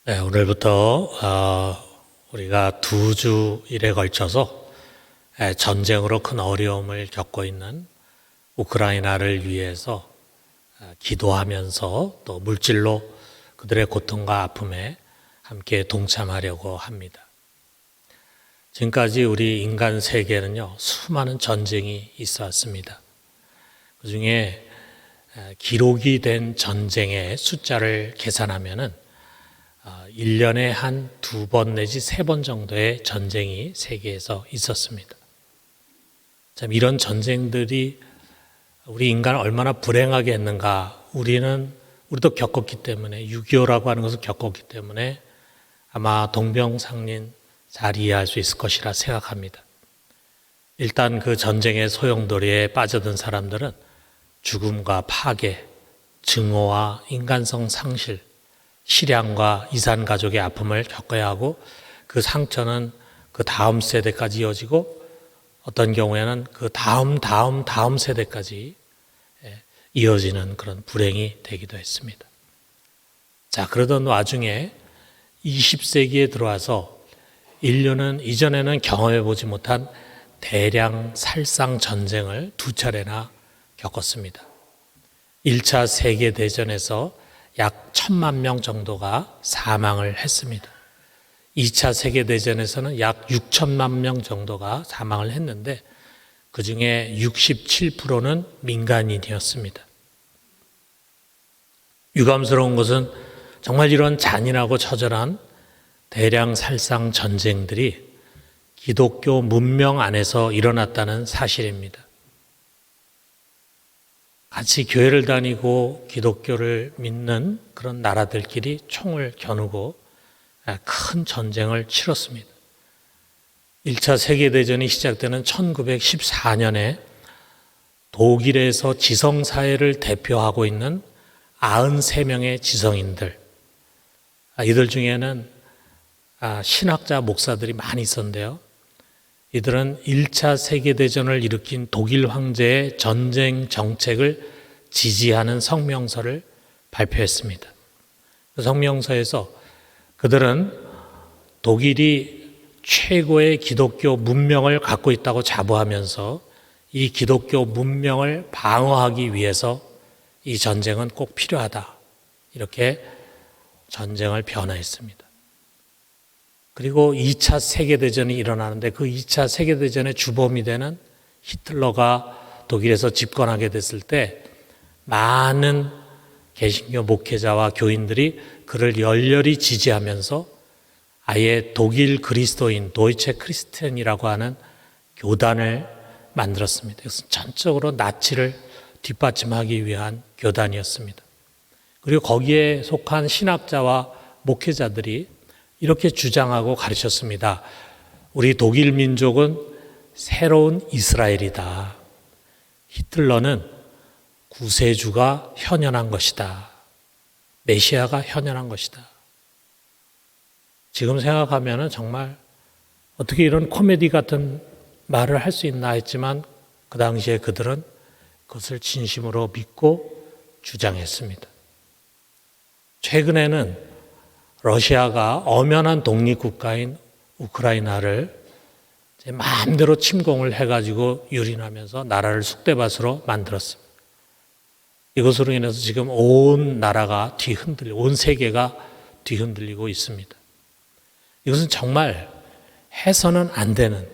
네, 오늘부터 우리가 두 주일에 걸쳐서 전쟁으로 큰 어려움을 겪고 있는 우크라이나를 위해서 기도하면서 또 물질로 그들의 고통과 아픔에 함께 동참하려고 합니다. 지금까지 우리 인간 세계는요, 수많은 전쟁이 있어 왔습니다. 그 중에 기록이 된 전쟁의 숫자를 계산하면은 1년에 한 2번 내지 3번 정도의 전쟁이 세계에서 있었습니다. 참 이런 전쟁들이 우리 인간을 얼마나 불행하게 했는가. 우리도 겪었기 때문에 6.25라고 하는 것을 겪었기 때문에 아마 동병상련 잘 이해할 수 있을 것이라 생각합니다. 일단 그 전쟁의 소용돌이에 빠져든 사람들은 죽음과 파괴, 증오와 인간성 상실, 실향과 이산 가족의 아픔을 겪어야 하고 그 상처는 그 다음 세대까지 이어지고 어떤 경우에는 그 다음 세대까지 이어지는 그런 불행이 되기도 했습니다. 자, 그러던 와중에 20세기에 들어와서 인류는 이전에는 경험해 보지 못한 대량 살상 전쟁을 2차례나 겪었습니다. 1차 세계대전에서 약 1,000만 명 정도가 사망을 했습니다. 2차 세계대전에서는 약 6천만 명 정도가 사망을 했는데 그 중에 67%는 민간인이었습니다. 유감스러운 것은 정말 이런 잔인하고 처절한 대량 살상 전쟁들이 기독교 문명 안에서 일어났다는 사실입니다. 같이 교회를 다니고 기독교를 믿는 그런 나라들끼리 총을 겨누고 큰 전쟁을 치렀습니다. 1차 세계대전이 시작되는 1914년에 독일에서 지성사회를 대표하고 있는 93명의 지성인들, 이들 중에는 신학자 목사들이 많이 있었는데요. 이들은 1차 세계대전을 일으킨 독일 황제의 전쟁 정책을 지지하는 성명서를 발표했습니다. 그 성명서에서 그들은 독일이 최고의 기독교 문명을 갖고 있다고 자부하면서 이 기독교 문명을 방어하기 위해서 이 전쟁은 꼭 필요하다. 이렇게 전쟁을 변화했습니다. 그리고 2차 세계대전이 일어나는데 그 2차 세계대전의 주범이 되는 히틀러가 독일에서 집권하게 됐을 때 많은 개신교 목회자와 교인들이 그를 열렬히 지지하면서 아예 독일 그리스도인 도이체 크리스텐이라고 하는 교단을 만들었습니다. 이것은 전적으로 나치를 뒷받침하기 위한 교단이었습니다. 그리고 거기에 속한 신학자와 목회자들이 이렇게 주장하고 가르쳤습니다. 우리 독일 민족은 새로운 이스라엘이다. 히틀러는 구세주가 현현한 것이다. 메시아가 현현한 것이다. 지금 생각하면 정말 어떻게 이런 코미디 같은 말을 할 수 있나 했지만 그 당시에 그들은 그것을 진심으로 믿고 주장했습니다. 최근에는 러시아가 엄연한 독립국가인 우크라이나를 마음대로 침공을 해가지고 유린하면서 나라를 쑥대밭으로 만들었습니다. 이것으로 인해서 지금 온 나라가 온 세계가 뒤흔들리고 있습니다. 이것은 정말 해서는 안 되는,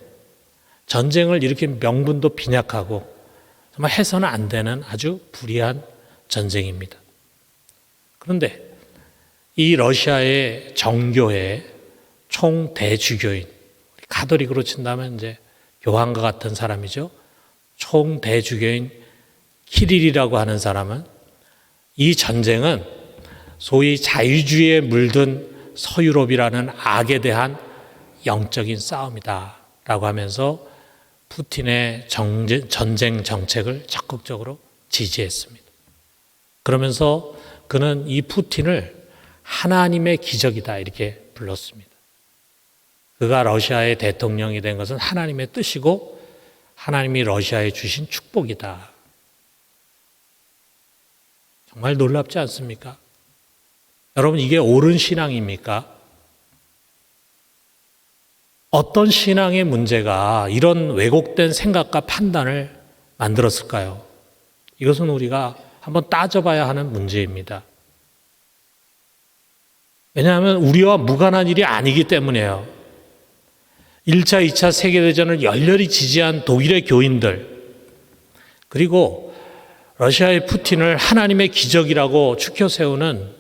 전쟁을 일으킨 명분도 빈약하고 정말 해서는 안 되는 아주 불의한 전쟁입니다. 그런데 이 러시아의 정교회 총대주교인, 가톨릭으로 친다면 이제 교황과 같은 사람이죠. 총대주교인 키릴이라고 하는 사람은 이 전쟁은 소위 자유주의에 물든 서유럽이라는 악에 대한 영적인 싸움이다 라고 하면서 푸틴의 전쟁 정책을 적극적으로 지지했습니다. 그러면서 그는 이 푸틴을 하나님의 기적이다 이렇게 불렀습니다. 그가 러시아의 대통령이 된 것은 하나님의 뜻이고 하나님이 러시아에 주신 축복이다. 정말 놀랍지 않습니까? 여러분, 이게 옳은 신앙입니까? 어떤 신앙의 문제가 이런 왜곡된 생각과 판단을 만들었을까요? 이것은 우리가 한번 따져봐야 하는 문제입니다. 왜냐하면 우리와 무관한 일이 아니기 때문이에요. 1차, 2차 세계대전을 열렬히 지지한 독일의 교인들, 그리고 러시아의 푸틴을 하나님의 기적이라고 추켜 세우는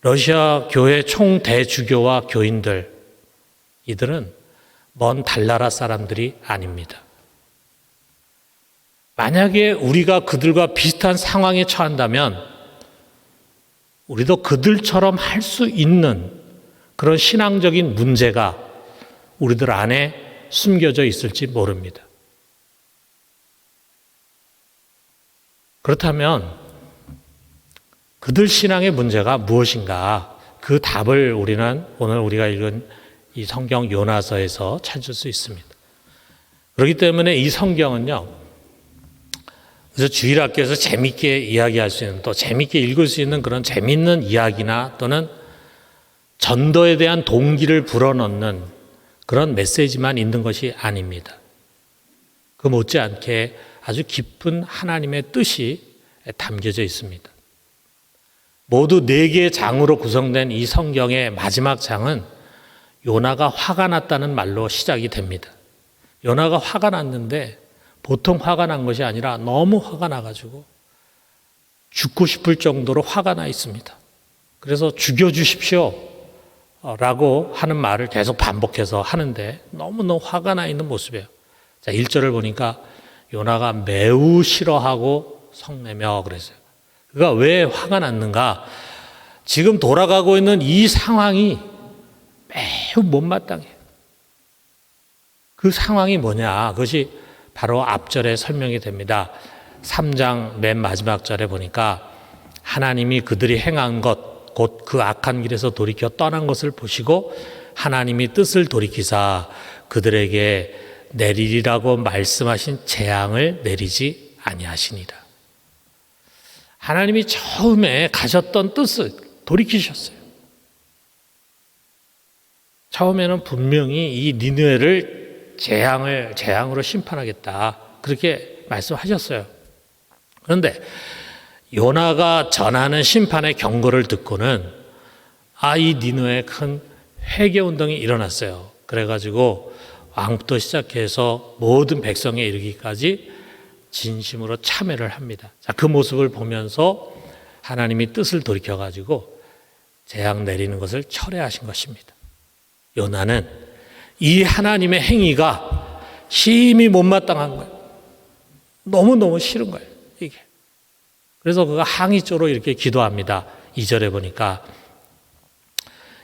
러시아 교회 총대주교와 교인들, 이들은 먼 달나라 사람들이 아닙니다. 만약에 우리가 그들과 비슷한 상황에 처한다면 우리도 그들처럼 할 수 있는 그런 신앙적인 문제가 우리들 안에 숨겨져 있을지 모릅니다. 그렇다면 그들 신앙의 문제가 무엇인가? 그 답을 우리는 오늘 우리가 읽은 이 성경 요나서에서 찾을 수 있습니다. 그렇기 때문에 이 성경은요, 그래서 주일학교에서 재밌게 이야기할 수 있는, 또 재밌게 읽을 수 있는 그런 재밌는 이야기나 또는 전도에 대한 동기를 불어넣는 그런 메시지만 있는 것이 아닙니다. 그 못지않게 아주 깊은 하나님의 뜻이 담겨져 있습니다. 모두 4개의 장으로 구성된 이 성경의 마지막 장은 요나가 화가 났다는 말로 시작이 됩니다. 요나가 화가 났는데 보통 화가 난 것이 아니라 너무 화가 나가지고 죽고 싶을 정도로 화가 나 있습니다. 그래서 죽여주십시오 라고 하는 말을 계속 반복해서 하는데 너무너무 화가 나 있는 모습이에요. 자, 1절을 보니까 요나가 매우 싫어하고 성내며 그랬어요. 그가 왜 화가 났는가? 지금 돌아가고 있는 이 상황이 매우 못마땅해요. 그 상황이 뭐냐? 그것이 바로 앞절에 설명이 됩니다. 3장 맨 마지막 절에 보니까 하나님이 그들이 행한 것, 곧 그 악한 길에서 돌이켜 떠난 것을 보시고 하나님이 뜻을 돌이키사 그들에게 내리리라고 말씀하신 재앙을 내리지 아니하시니라. 하나님이 처음에 가셨던 뜻을 돌이키셨어요. 처음에는 분명히 이 니느웨를 재앙으로 심판하겠다, 그렇게 말씀하셨어요. 그런데 요나가 전하는 심판의 경고를 듣고는 이 니느웨에 큰 회개 운동이 일어났어요. 그래가지고 왕부터 시작해서 모든 백성에 이르기까지 진심으로 참회를 합니다. 자, 그 모습을 보면서 하나님이 뜻을 돌이켜가지고 재앙 내리는 것을 철회하신 것입니다. 요나는 이 하나님의 행위가 심히 못마땅한 거예요. 너무너무 싫은 거예요, 이게. 그래서 그가 항의조로 이렇게 기도합니다. 2절에 보니까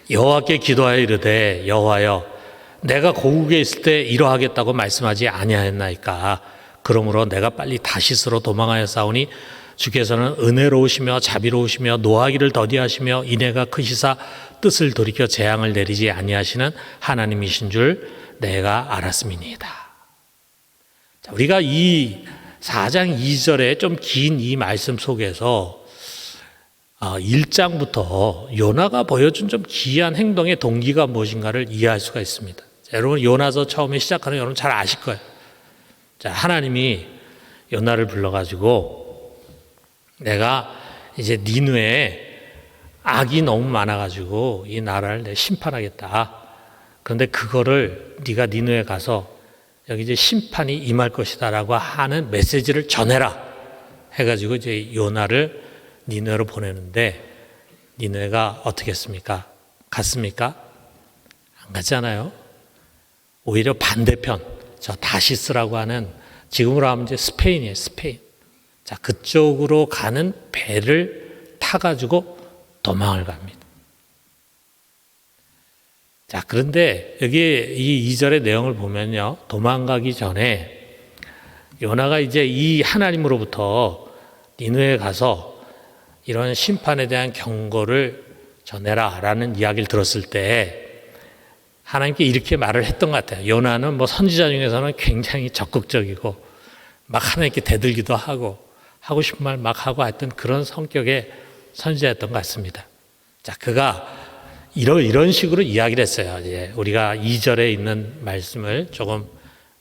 여호와께 기도하여 이르되 여호와여 내가 고국에 있을 때 이러하겠다고 말씀하지 아니하였나이까. 그러므로 내가 빨리 다시스로 도망하여 싸우니 주께서는 은혜로우시며 자비로우시며 노하기를 더디하시며 인애가 크시사 뜻을 돌이켜 재앙을 내리지 아니하시는 하나님이신 줄 내가 알았음이니이다. 자, 우리가 이 4장 2절에 좀 긴 이 말씀 속에서 1장부터 요나가 보여준 좀 기이한 행동의 동기가 무엇인가를 이해할 수가 있습니다. 자, 여러분 요나서 처음에 시작하는 여러분 잘 아실 거예요. 자, 하나님이 요나를 불러가지고 내가 이제 니느웨에 악이 너무 많아가지고 이 나라를 내가 심판하겠다. 그런데 그거를 네가 니느웨에 가서 여기 이제 심판이 임할 것이다라고 하는 메시지를 전해라 해가지고 이제 요나를 니느웨로 보내는데 니느웨가 어떻게 했습니까? 갔습니까? 안 갔잖아요. 오히려 반대편, 저 다시스라고 하는, 지금으로 하면 이제 스페인이에요, 스페인. 자, 그쪽으로 가는 배를 타가지고 도망을 갑니다. 자, 그런데 여기 이 2절의 내용을 보면요, 도망가기 전에 요나가 이제 이 하나님으로부터 니느웨에 가서 이런 심판에 대한 경고를 전해라 라는 이야기를 들었을 때 하나님께 이렇게 말을 했던 것 같아요. 요나는 뭐 선지자 중에서는 굉장히 적극적이고 막 하나님께 대들기도 하고 싶은 말 막 하고 하여튼 그런 성격의 선지자였던 것 같습니다. 자, 그가 이런 식으로 이야기를 했어요. 이제 우리가 2절에 있는 말씀을 조금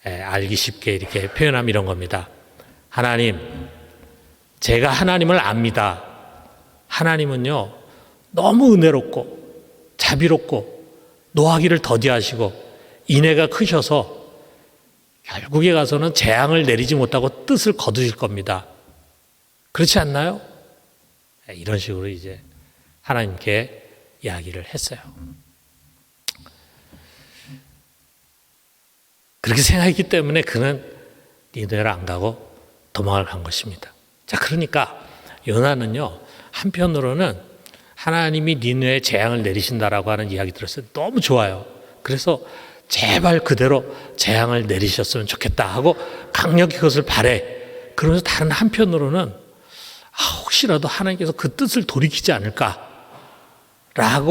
알기 쉽게 이렇게 표현하면 이런 겁니다. 하나님, 제가 하나님을 압니다. 하나님은요, 너무 은혜롭고 자비롭고 노하기를 더디하시고 인애가 크셔서 결국에 가서는 재앙을 내리지 못하고 뜻을 거두실 겁니다. 그렇지 않나요? 이런 식으로 이제 하나님께 이야기를 했어요. 그렇게 생각했기 때문에 그는 니느웨를 안 가고 도망을 간 것입니다. 자, 그러니까 요나는요, 한편으로는 하나님이 니느웨에 재앙을 내리신다라고 하는 이야기 들었어요. 너무 좋아요. 그래서 제발 그대로 재앙을 내리셨으면 좋겠다 하고 강력히 그것을 바래. 그러면서 다른 한편으로는 혹시라도 하나님께서 그 뜻을 돌이키지 않을까라고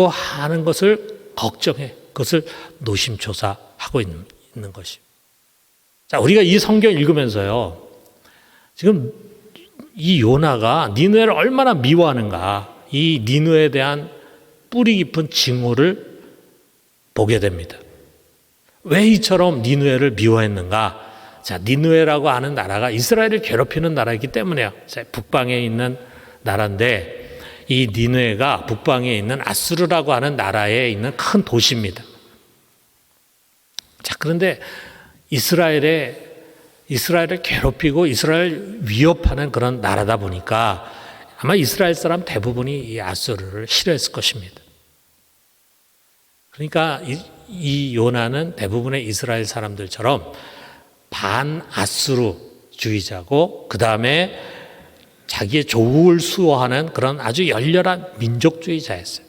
하는 것을 걱정해. 그것을 노심초사하고 있는 것이에요. 자, 우리가 이 성경 읽으면서요, 지금 이 요나가 니느웨를 얼마나 미워하는가, 이 니느웨에 대한 뿌리 깊은 징후를 보게 됩니다. 왜 이처럼 니느웨를 미워했는가? 자, 니느웨라고 하는 나라가 이스라엘을 괴롭히는 나라이기 때문에요. 북방에 있는 나라인데 이 니느웨가 북방에 있는 아수르라고 하는 나라에 있는 큰 도시입니다. 자, 그런데 이스라엘을 괴롭히고 이스라엘을 위협하는 그런 나라다 보니까 아마 이스라엘 사람 대부분이 이 아수르를 싫어했을 것입니다. 그러니까 이 요나는 대부분의 이스라엘 사람들처럼 반아수르주의자고 그 다음에 자기의 조국을 수호하는 그런 아주 열렬한 민족주의자였어요.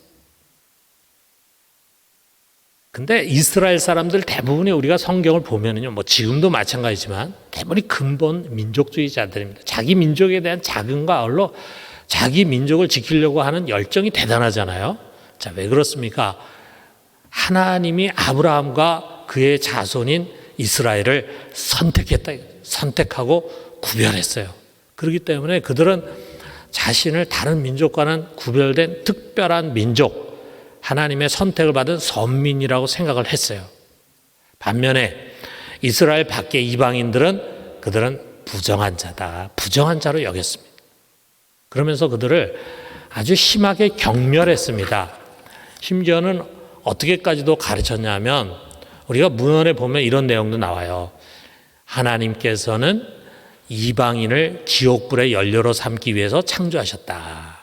근데 이스라엘 사람들 대부분이 우리가 성경을 보면은요, 뭐 지금도 마찬가지지만 대부분이 근본 민족주의자들입니다. 자기 민족에 대한 자긍과 아울러 자기 민족을 지키려고 하는 열정이 대단하잖아요. 자, 왜 그렇습니까? 하나님이 아브라함과 그의 자손인 이스라엘을 선택하고 구별했어요. 그렇기 때문에 그들은 자신을 다른 민족과는 구별된 특별한 민족, 하나님의 선택을 받은 선민이라고 생각을 했어요. 반면에 이스라엘 밖의 이방인들은 그들은 부정한 자로 여겼습니다. 그러면서 그들을 아주 심하게 경멸했습니다. 심지어는 어떻게까지도 가르쳤냐면 우리가 문헌에 보면 이런 내용도 나와요. 하나님께서는 이방인을 지옥불의 연료로 삼기 위해서 창조하셨다.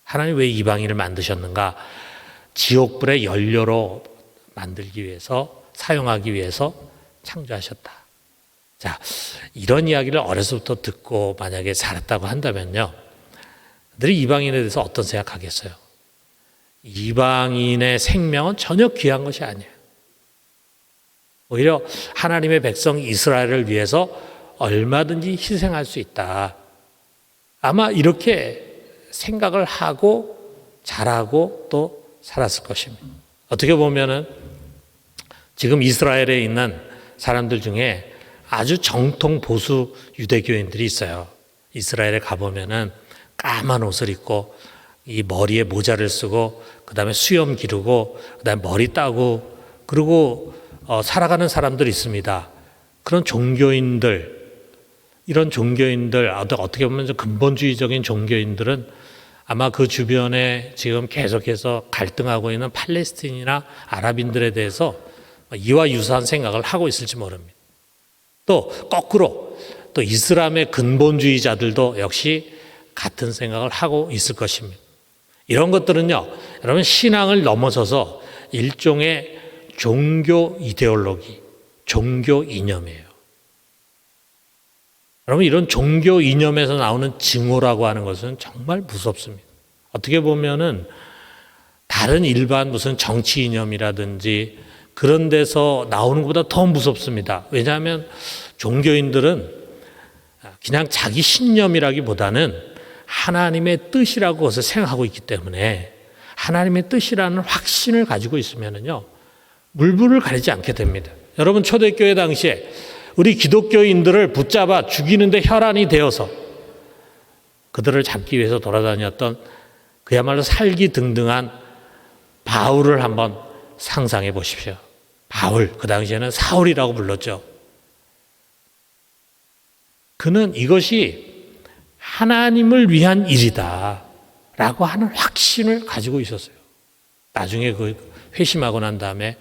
하나님 왜 이방인을 만드셨는가? 지옥불의 연료로 만들기 위해서, 사용하기 위해서 창조하셨다. 자, 이런 이야기를 어려서부터 듣고 만약에 살았다고 한다면요, 그들이 이방인에 대해서 어떤 생각하겠어요? 이방인의 생명은 전혀 귀한 것이 아니에요. 오히려 하나님의 백성 이스라엘을 위해서 얼마든지 희생할 수 있다. 아마 이렇게 생각을 하고 자라고 또 살았을 것입니다. 어떻게 보면은 지금 이스라엘에 있는 사람들 중에 아주 정통 보수 유대교인들이 있어요. 이스라엘에 가보면은 까만 옷을 입고 이 머리에 모자를 쓰고 그다음에 수염 기르고 그다음에 머리 따고 그리고 살아가는 사람들이 있습니다. 그런 종교인들, 이런 종교인들, 어떻게 보면 근본주의적인 종교인들은 아마 그 주변에 지금 계속해서 갈등하고 있는 팔레스틴이나 아랍인들에 대해서 이와 유사한 생각을 하고 있을지 모릅니다. 또 거꾸로 또 이슬람의 근본주의자들도 역시 같은 생각을 하고 있을 것입니다. 이런 것들은요, 여러분 신앙을 넘어서서 일종의 종교 이데올로기, 종교 이념이에요. 여러분 이런 종교 이념에서 나오는 증오라고 하는 것은 정말 무섭습니다. 어떻게 보면은 다른 일반 무슨 정치 이념이라든지 그런 데서 나오는 것보다 더 무섭습니다. 왜냐하면 종교인들은 그냥 자기 신념이라기보다는 하나님의 뜻이라고 그것을 생각하고 있기 때문에 하나님의 뜻이라는 확신을 가지고 있으면은요, 물불을 가리지 않게 됩니다. 여러분 초대교회 당시에 우리 기독교인들을 붙잡아 죽이는데 혈안이 되어서 그들을 잡기 위해서 돌아다녔던 그야말로 살기 등등한 바울을 한번 상상해 보십시오. 바울, 그 당시에는 사울이라고 불렀죠. 그는 이것이 하나님을 위한 일이다 라고 하는 확신을 가지고 있었어요. 나중에 그 회심하고 난 다음에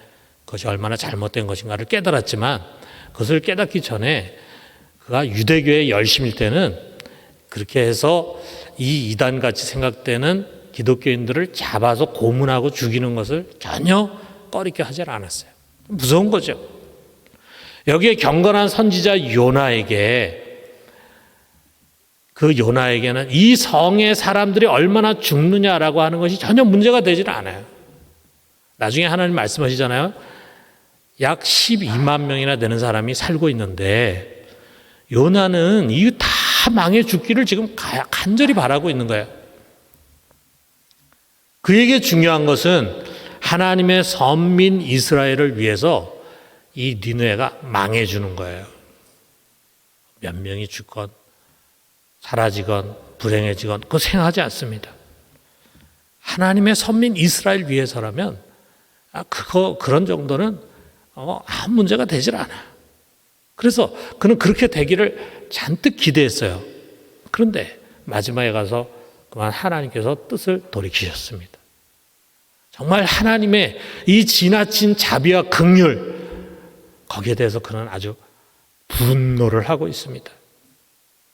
그것이 얼마나 잘못된 것인가를 깨달았지만, 그것을 깨닫기 전에 그가 유대교의 열심일 때는 그렇게 해서 이 이단같이 생각되는 기독교인들을 잡아서 고문하고 죽이는 것을 전혀 꺼리게 하지 않았어요. 무서운 거죠. 여기에 경건한 선지자 요나에게, 그 요나에게는 이 성의 사람들이 얼마나 죽느냐라고 하는 것이 전혀 문제가 되질 않아요. 나중에 하나님 말씀하시잖아요. 약 12만 명이나 되는 사람이 살고 있는데 요나는 이 다 망해 죽기를 지금 간절히 바라고 있는 거예요. 그에게 중요한 것은 하나님의 선민 이스라엘을 위해서 이 니느웨가 망해주는 거예요. 몇 명이 죽건 사라지건 불행해지건 그거 생각하지 않습니다. 하나님의 선민 이스라엘 위해서라면 그런 정도는 아무 문제가 되질 않아요. 그래서 그는 그렇게 되기를 잔뜩 기대했어요. 그런데 마지막에 가서 그만 하나님께서 뜻을 돌이키셨습니다. 정말 하나님의 이 지나친 자비와 긍휼, 거기에 대해서 그는 아주 분노를 하고 있습니다.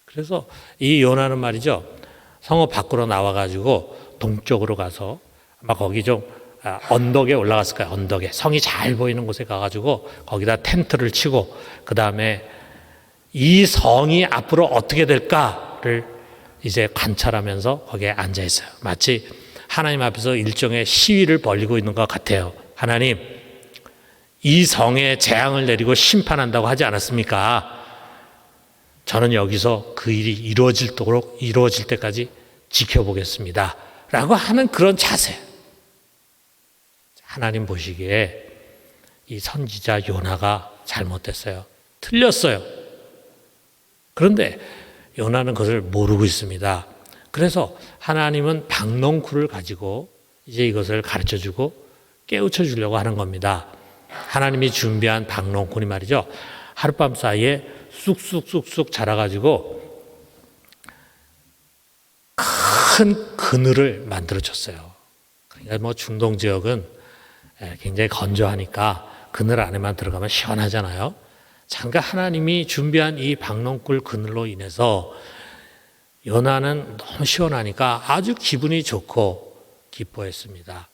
그래서 이 요나는 말이죠, 성읍 밖으로 나와가지고 동쪽으로 가서 아마 거기 좀 언덕에 올라갔을 거예요. 언덕에 성이 잘 보이는 곳에 가가지고 거기다 텐트를 치고 그 다음에 이 성이 앞으로 어떻게 될까를 이제 관찰하면서 거기에 앉아 있어요. 마치 하나님 앞에서 일종의 시위를 벌이고 있는 것 같아요. 하나님, 이 성에 재앙을 내리고 심판한다고 하지 않았습니까? 저는 여기서 그 일이 이루어질 때까지 지켜보겠습니다 라고 하는 그런 자세. 하나님 보시기에 이 선지자 요나가 잘못됐어요. 틀렸어요. 그런데 요나는 그것을 모르고 있습니다. 그래서 하나님은 박농쿨을 가지고 이제 이것을 가르쳐주고 깨우쳐 주려고 하는 겁니다. 하나님이 준비한 박농쿨이 말이죠, 하룻밤 사이에 쑥쑥쑥쑥 자라가지고 큰 그늘을 만들어줬어요. 그러니까 뭐 중동 지역은 굉장히 건조하니까 그늘 안에만 들어가면 시원하잖아요. 그러니까 하나님이 준비한 이 박농쿨 그늘로 인해서 요나는 너무 시원하니까 아주 기분이 좋고 기뻐했습니다.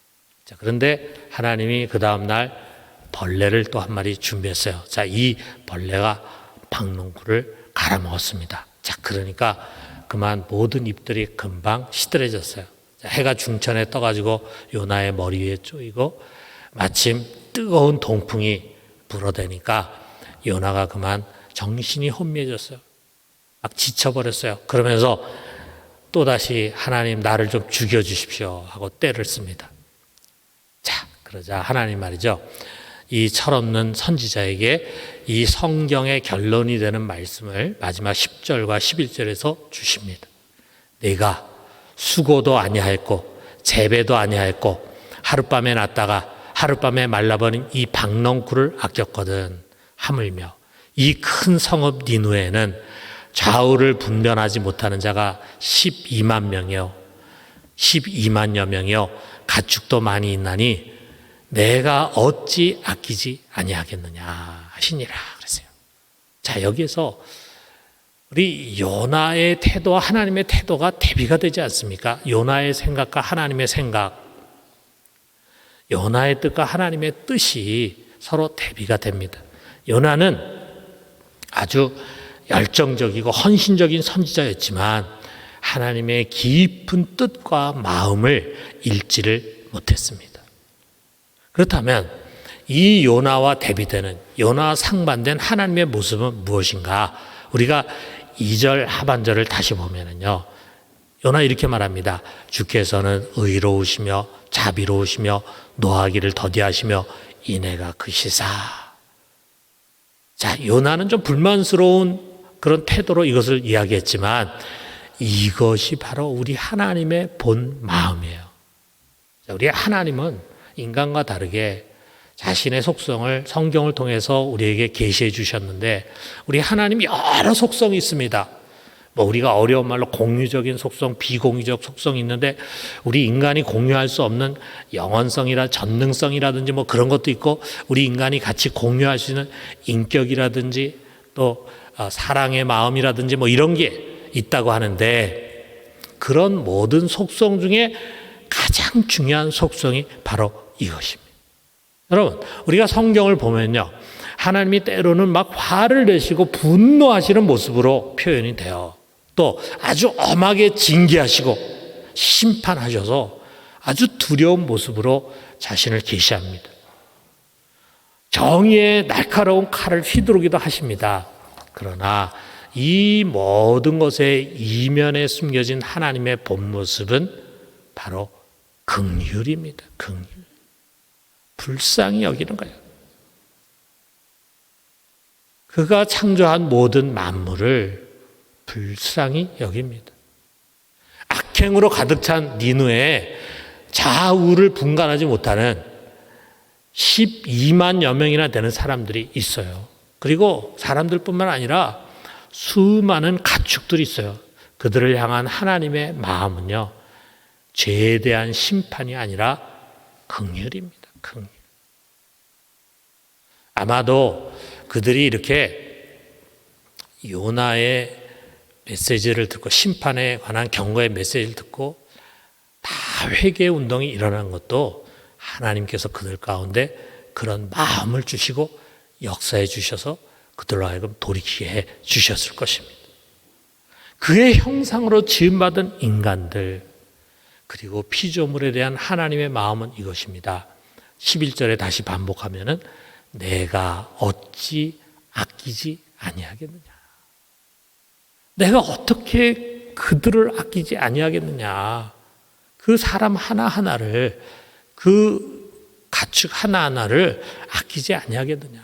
자, 그런데 하나님이 그 다음날 벌레를 또 한 마리 준비했어요. 자, 이 벌레가 박농쿨을 갈아먹었습니다. 자, 그러니까 그만 모든 잎들이 금방 시들해졌어요. 자, 해가 중천에 떠가지고 요나의 머리 위에 쪼이고 마침 뜨거운 동풍이 불어대니까 요나가 그만 정신이 혼미해졌어요. 막 지쳐버렸어요. 그러면서 또다시 하나님 나를 좀 죽여주십시오 하고 떼를 씁니다. 자, 그러자 하나님 말이죠, 이 철없는 선지자에게 이 성경의 결론이 되는 말씀을 마지막 10절과 11절에서 주십니다. 내가 수고도 아니하였고 재배도 아니하였고 하룻밤에 났다가 하룻밤에 말라버린 이 박농쿨을 아꼈거든. 하물며 이 큰 성읍 니느웨는 좌우를 분별하지 못하는 자가 12만 명이요 12만여 명이요 가축도 많이 있나니 내가 어찌 아끼지 아니하겠느냐 하시니라 그랬어요. 자, 여기에서 우리 요나의 태도와 하나님의 태도가 대비가 되지 않습니까? 요나의 생각과 하나님의 생각, 요나의 뜻과 하나님의 뜻이 서로 대비가 됩니다. 요나는 아주 열정적이고 헌신적인 선지자였지만 하나님의 깊은 뜻과 마음을 읽지를 못했습니다. 그렇다면 이 요나와 대비되는, 요나와 상반된 하나님의 모습은 무엇인가? 우리가 2절 하반절을 다시 보면은요, 요나 이렇게 말합니다. 주께서는 의로우시며 자비로우시며 노하기를 더디하시며 인애가 크시사. 자, 요나는 좀 불만스러운 그런 태도로 이것을 이야기했지만 이것이 바로 우리 하나님의 본 마음이에요. 자, 우리 하나님은 인간과 다르게 자신의 속성을 성경을 통해서 우리에게 계시해 주셨는데, 우리 하나님 여러 속성이 있습니다. 뭐 우리가 어려운 말로 공유적인 속성, 비공유적 속성이 있는데, 우리 인간이 공유할 수 없는 영원성이라 전능성이라든지 뭐 그런 것도 있고, 우리 인간이 같이 공유할 수 있는 인격이라든지 또 사랑의 마음이라든지 뭐 이런 게 있다고 하는데, 그런 모든 속성 중에 가장 중요한 속성이 바로 이것입니다. 여러분, 우리가 성경을 보면요, 하나님이 때로는 막 화를 내시고 분노하시는 모습으로 표현이 돼요. 또 아주 엄하게 징계하시고 심판하셔서 아주 두려운 모습으로 자신을 계시합니다. 정의의 날카로운 칼을 휘두르기도 하십니다. 그러나 이 모든 것의 이면에 숨겨진 하나님의 본 모습은 바로 긍휼입니다. 긍휼. 불쌍히 여기는 거예요. 그가 창조한 모든 만물을 불쌍히 여깁니다. 악행으로 가득 찬 니느웨에 좌우를 분간하지 못하는 12만여 명이나 되는 사람들이 있어요. 그리고 사람들뿐만 아니라 수많은 가축들이 있어요. 그들을 향한 하나님의 마음은요, 죄에 대한 심판이 아니라 긍휼입니다. 긍휼. 아마도 그들이 이렇게 요나의 메시지를 듣고, 심판에 관한 경고의 메시지를 듣고 다 회개 운동이 일어난 것도 하나님께서 그들 가운데 그런 마음을 주시고 역사해 주셔서 그들로 하여금 돌이키게 해 주셨을 것입니다. 그의 형상으로 지음받은 인간들, 그리고 피조물에 대한 하나님의 마음은 이것입니다. 11절에 다시 반복하면은 내가 어찌 아끼지 아니하겠느냐. 내가 어떻게 그들을 아끼지 아니하겠느냐. 그 사람 하나하나를, 그 가축 하나하나를 아끼지 아니하겠느냐.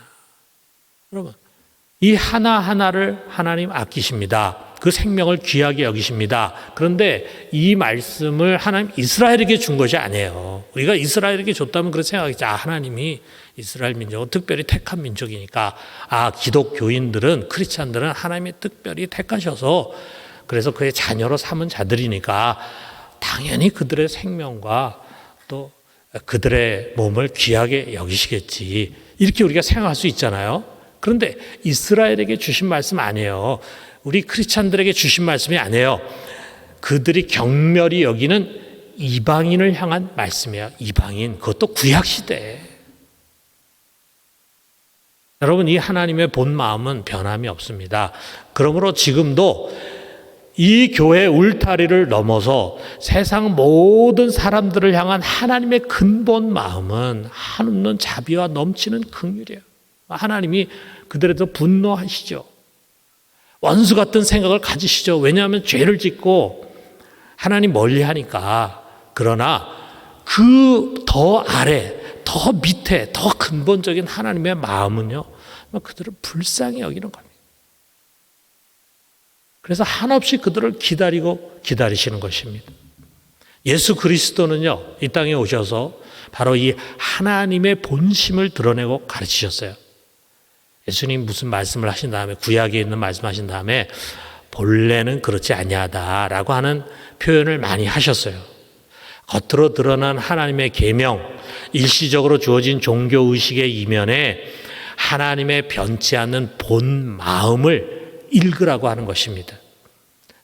여러분, 이 하나하나를 하나님 아끼십니다. 그 생명을 귀하게 여기십니다. 그런데 이 말씀을 하나님 이스라엘에게 준 것이 아니에요. 우리가 이스라엘에게 줬다면 그렇게 생각하겠지. 하나님이 이스라엘 민족은 특별히 택한 민족이니까, 기독교인들은, 크리스찬들은 하나님이 특별히 택하셔서 그래서 그의 자녀로 삼은 자들이니까 당연히 그들의 생명과 또 그들의 몸을 귀하게 여기시겠지. 이렇게 우리가 생각할 수 있잖아요. 그런데 이스라엘에게 주신 말씀 아니에요. 우리 크리스찬들에게 주신 말씀이 아니에요. 그들이 경멸히 여기는 이방인을 향한 말씀이에요. 이방인, 그것도 구약시대에. 여러분, 이 하나님의 본 마음은 변함이 없습니다. 그러므로 지금도 이 교회 울타리를 넘어서 세상 모든 사람들을 향한 하나님의 근본 마음은 한없는 자비와 넘치는 긍휼이에요. 하나님이 그들에 대해서 분노하시죠. 원수 같은 생각을 가지시죠. 왜냐하면 죄를 짓고 하나님 멀리하니까. 그러나 그 더 아래, 더 밑에, 더 근본적인 하나님의 마음은요, 그들을 불쌍히 여기는 겁니다. 그래서 한없이 그들을 기다리시는 것입니다. 예수 그리스도는요, 이 땅에 오셔서 바로 이 하나님의 본심을 드러내고 가르치셨어요. 예수님 무슨 말씀을 하신 다음에, 구약에 있는 말씀하신 다음에 본래는 그렇지 아니하다라고 하는 표현을 많이 하셨어요. 겉으로 드러난 하나님의 계명, 일시적으로 주어진 종교의식의 이면에 하나님의 변치 않는 본 마음을 읽으라고 하는 것입니다.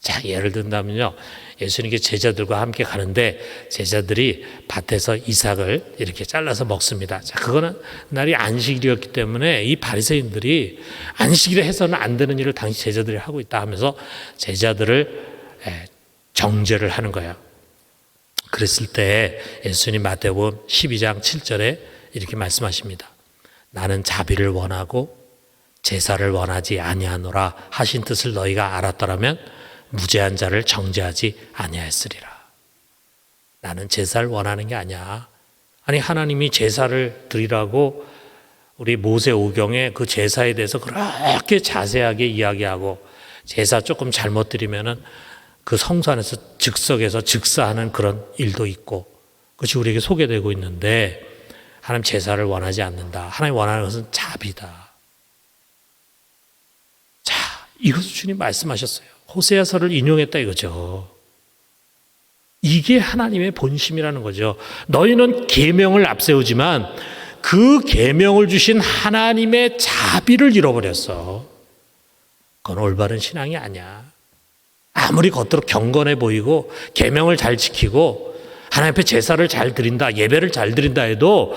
자, 예를 든다면요, 예수님께 제자들과 함께 가는데 제자들이 밭에서 이삭을 이렇게 잘라서 먹습니다. 자, 그거는 날이 안식일이었기 때문에 이 바리새인들이 안식일에 해서는 안 되는 일을 당시 제자들이 하고 있다 하면서 제자들을 정죄를 하는 거예요. 그랬을 때 예수님 마태복음 12장 7절에 이렇게 말씀하십니다. 나는 자비를 원하고 제사를 원하지 아니하노라 하신 뜻을 너희가 알았더라면 무죄한 자를 정죄하지 아니하였으리라. 나는 제사를 원하는 게 아니야. 아니, 하나님이 제사를 드리라고 우리 모세오경에 그 제사에 대해서 그렇게 자세하게 이야기하고, 제사 조금 잘못 드리면은 그 성소 안에서 즉석에서 즉사하는 그런 일도 있고, 그것이 우리에게 소개되고 있는데, 하나님 제사를 원하지 않는다. 하나님 원하는 것은 자비다. 자, 이것을 주님 말씀하셨어요. 호세아서를 인용했다 이거죠. 이게 하나님의 본심이라는 거죠. 너희는 계명을 앞세우지만 그 계명을 주신 하나님의 자비를 잃어버렸어. 그건 올바른 신앙이 아니야. 아무리 겉으로 경건해 보이고 계명을 잘 지키고 하나님 앞에 제사를 잘 드린다, 예배를 잘 드린다 해도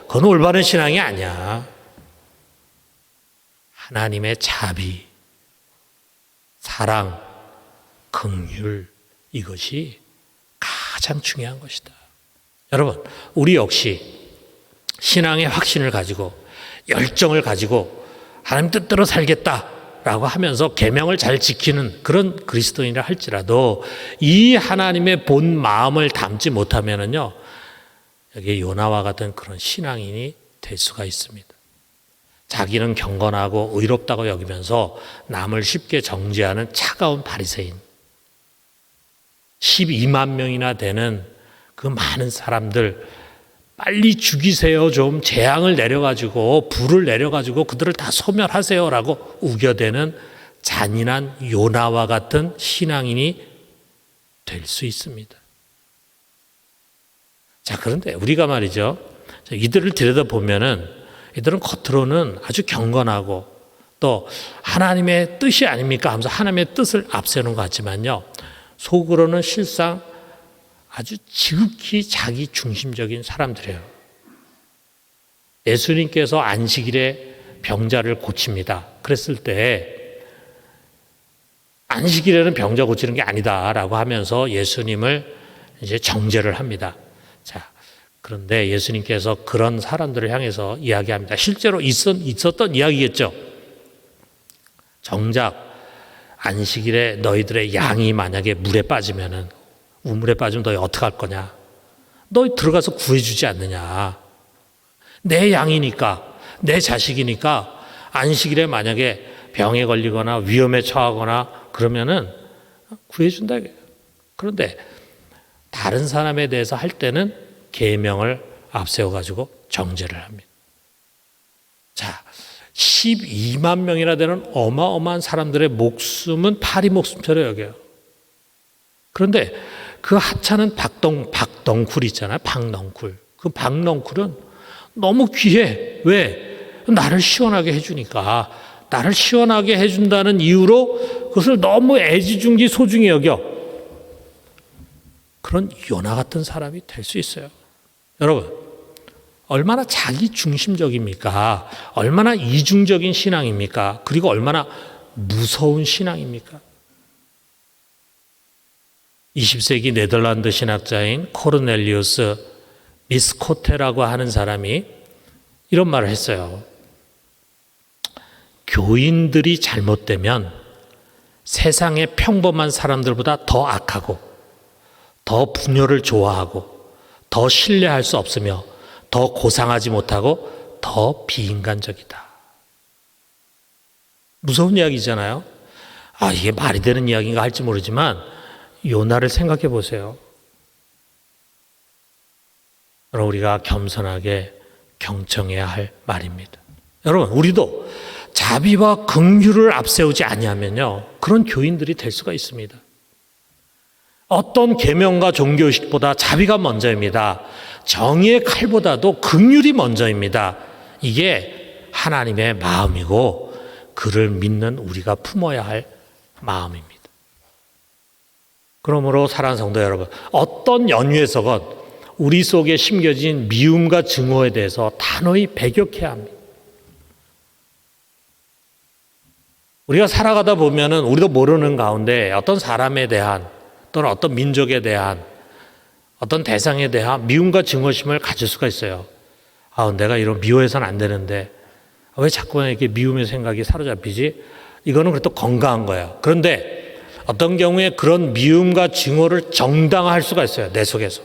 그건 올바른 신앙이 아니야. 하나님의 자비, 사랑, 긍휼, 이것이 가장 중요한 것이다. 여러분, 우리 역시 신앙의 확신을 가지고 열정을 가지고 하나님 뜻대로 살겠다라고 하면서 계명을 잘 지키는 그런 그리스도인이라 할지라도 이 하나님의 본 마음을 담지 못하면은요, 여기 요나와 같은 그런 신앙인이 될 수가 있습니다. 자기는 경건하고 의롭다고 여기면서 남을 쉽게 정죄하는 차가운 바리새인, 12만 명이나 되는 그 많은 사람들 빨리 죽이세요. 좀 재앙을 내려가지고 불을 내려가지고 그들을 다 소멸하세요라고 우겨대는 잔인한 요나와 같은 신앙인이 될 수 있습니다. 자, 그런데 우리가 말이죠, 이들을 들여다보면은 이들은 겉으로는 아주 경건하고 또 하나님의 뜻이 아닙니까 하면서 하나님의 뜻을 앞세우는 것 같지만요, 속으로는 실상 아주 지극히 자기 중심적인 사람들이에요. 예수님께서 안식일에 병자를 고칩니다. 그랬을 때 안식일에는 병자 고치는 게 아니다라고 하면서 예수님을 이제 정죄를 합니다. 자, 그런데 예수님께서 그런 사람들을 향해서 이야기합니다. 실제로 있었던 이야기겠죠. 정작 안식일에 너희들의 양이 만약에 물에 빠지면은, 우물에 빠지면 너희 어떡할 거냐? 너희 들어가서 구해주지 않느냐? 내 양이니까, 내 자식이니까 안식일에 만약에 병에 걸리거나 위험에 처하거나 그러면은 구해준다. 그런데 다른 사람에 대해서 할 때는 계명을 앞세워가지고 정죄를 합니다. 자, 12만 명이나 되는 어마어마한 사람들의 목숨은 파리 목숨처럼 여겨요. 그런데 그 하찮은 박덩쿨 있잖아요. 박넝쿨. 그 박넝쿨은 너무 귀해. 왜? 나를 시원하게 해주니까. 나를 시원하게 해준다는 이유로 그것을 너무 애지중지 소중히 여겨. 그런 요나 같은 사람이 될 수 있어요. 여러분, 얼마나 자기 중심적입니까? 얼마나 이중적인 신앙입니까? 그리고 얼마나 무서운 신앙입니까? 20세기 네덜란드 신학자인 코르넬리우스 미스코테라고 하는 사람이 이런 말을 했어요. 교인들이 잘못되면 세상의 평범한 사람들보다 더 악하고 더 분열을 좋아하고 더 신뢰할 수 없으며 더 고상하지 못하고 더 비인간적이다. 무서운 이야기잖아요. 아, 이게 말이 되는 이야기인가 할지 모르지만 요나를 생각해 보세요. 여러분, 우리가 겸손하게 경청해야 할 말입니다. 여러분, 우리도 자비와 긍휼을 앞세우지 아니하면요, 그런 교인들이 될 수가 있습니다. 어떤 계명과 종교의식보다 자비가 먼저입니다. 정의의 칼보다도 긍휼이 먼저입니다. 이게 하나님의 마음이고 그를 믿는 우리가 품어야 할 마음입니다. 그러므로 사랑하는 성도 여러분, 어떤 연유에서건 우리 속에 심겨진 미움과 증오에 대해서 단호히 배격해야 합니다. 우리가 살아가다 보면은 우리도 모르는 가운데 어떤 사람에 대한 또는 어떤 민족에 대한 어떤 대상에 대한 미움과 증오심을 가질 수가 있어요. 아, 내가 이런 미워해서는 안 되는데 왜 자꾸 이렇게 미움의 생각이 사로잡히지? 이거는 그래도 건강한 거예요. 그런데 어떤 경우에 그런 미움과 증오를 정당화할 수가 있어요. 내 속에서.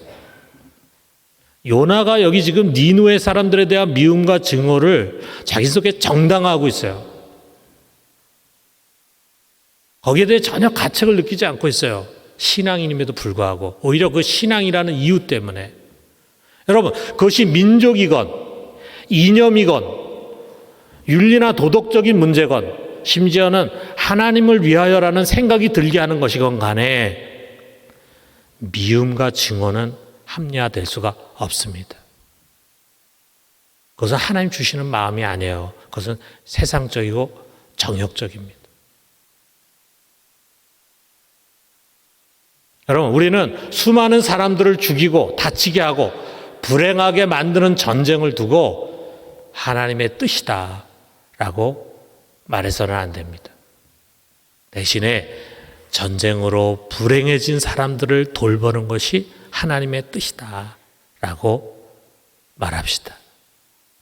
요나가 여기 지금 니누의 사람들에 대한 미움과 증오를 자기 속에 정당화하고 있어요. 거기에 대해 전혀 가책을 느끼지 않고 있어요. 신앙인임에도 불구하고 오히려 그 신앙이라는 이유 때문에. 여러분, 그것이 민족이건 이념이건 윤리나 도덕적인 문제건 심지어는 하나님을 위하여라는 생각이 들게 하는 것이건 간에 미움과 증오는 합리화될 수가 없습니다. 그것은 하나님 주시는 마음이 아니에요. 그것은 세상적이고 정욕적입니다. 여러분, 우리는 수많은 사람들을 죽이고 다치게 하고 불행하게 만드는 전쟁을 두고 하나님의 뜻이다 라고 말해서는 안 됩니다. 대신에 전쟁으로 불행해진 사람들을 돌보는 것이 하나님의 뜻이다 라고 말합시다.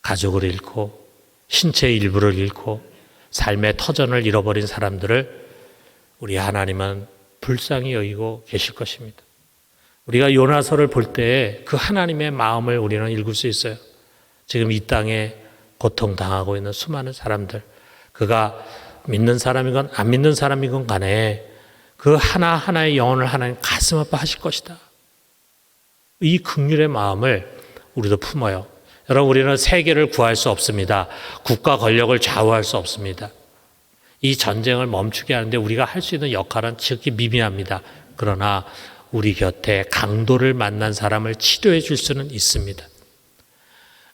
가족을 잃고 신체의 일부를 잃고 삶의 터전을 잃어버린 사람들을 우리 하나님은 불쌍히 여기고 계실 것입니다. 우리가 요나서를 볼 때 그 하나님의 마음을 우리는 읽을 수 있어요. 지금 이 땅에 고통당하고 있는 수많은 사람들, 그가 믿는 사람이건 안 믿는 사람이건 간에 그 하나하나의 영혼을 하나님 가슴 아파하실 것이다. 이 긍휼의 마음을 우리도 품어요. 여러분, 우리는 세계를 구할 수 없습니다. 국가 권력을 좌우할 수 없습니다. 이 전쟁을 멈추게 하는데 우리가 할 수 있는 역할은 지극히 미미합니다. 그러나 우리 곁에 강도를 만난 사람을 치료해 줄 수는 있습니다.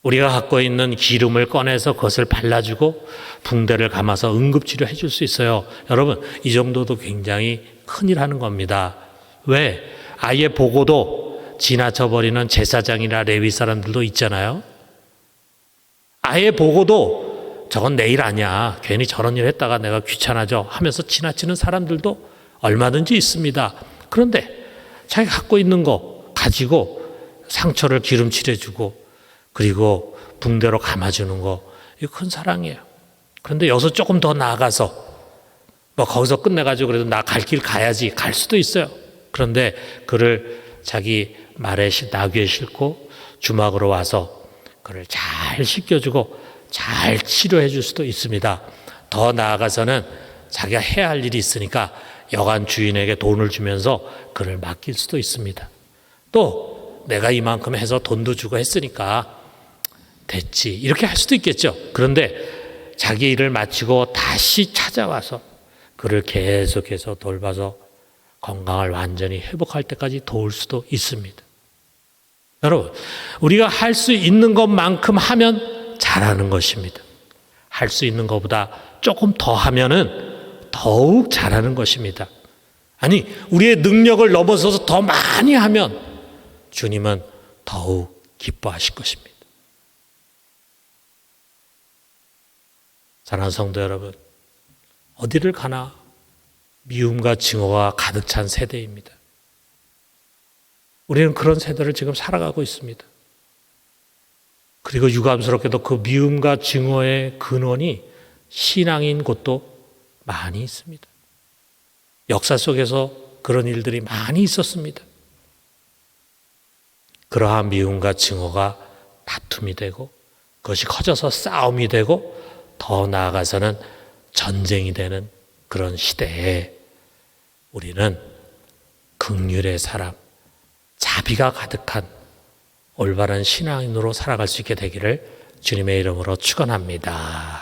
우리가 갖고 있는 기름을 꺼내서 그것을 발라주고 붕대를 감아서 응급치료해 줄 수 있어요. 여러분, 이 정도도 굉장히 큰일 하는 겁니다. 왜? 아예 보고도 지나쳐버리는 제사장이나 레위 사람들도 있잖아요. 아예 보고도 저건 내 일 아니야. 괜히 저런 일 했다가 내가 귀찮아져 하면서 지나치는 사람들도 얼마든지 있습니다. 그런데 자기가 갖고 있는 거 가지고 상처를 기름칠해주고 그리고 붕대로 감아주는 거, 이거 큰 사랑이에요. 그런데 여기서 조금 더 나아가서 뭐 거기서 끝내가지고 그래도 나 갈 길 가야지 갈 수도 있어요. 그런데 그를 자기 말에 나귀에 싣고 주막으로 와서 그를 잘 씻겨주고 잘 치료해 줄 수도 있습니다. 더 나아가서는 자기가 해야 할 일이 있으니까 여관 주인에게 돈을 주면서 그를 맡길 수도 있습니다. 또 내가 이만큼 해서 돈도 주고 했으니까 됐지 이렇게 할 수도 있겠죠. 그런데 자기 일을 마치고 다시 찾아와서 그를 계속해서 돌봐서 건강을 완전히 회복할 때까지 도울 수도 있습니다. 여러분, 우리가 할 수 있는 것만큼 하면 잘하는 것입니다. 할 수 있는 것보다 조금 더 하면은 더욱 잘하는 것입니다. 아니, 우리의 능력을 넘어서서 더 많이 하면 주님은 더욱 기뻐하실 것입니다. 사랑하는 성도 여러분, 어디를 가나 미움과 증오가 가득 찬 세대입니다. 우리는 그런 세대를 지금 살아가고 있습니다. 그리고 유감스럽게도 그 미움과 증오의 근원이 신앙인 곳도 많이 있습니다. 역사 속에서 그런 일들이 많이 있었습니다. 그러한 미움과 증오가 다툼이 되고 그것이 커져서 싸움이 되고 더 나아가서는 전쟁이 되는 그런 시대에 우리는 긍휼의 사람, 자비가 가득한 올바른 신앙인으로 살아갈 수 있게 되기를 주님의 이름으로 축원합니다.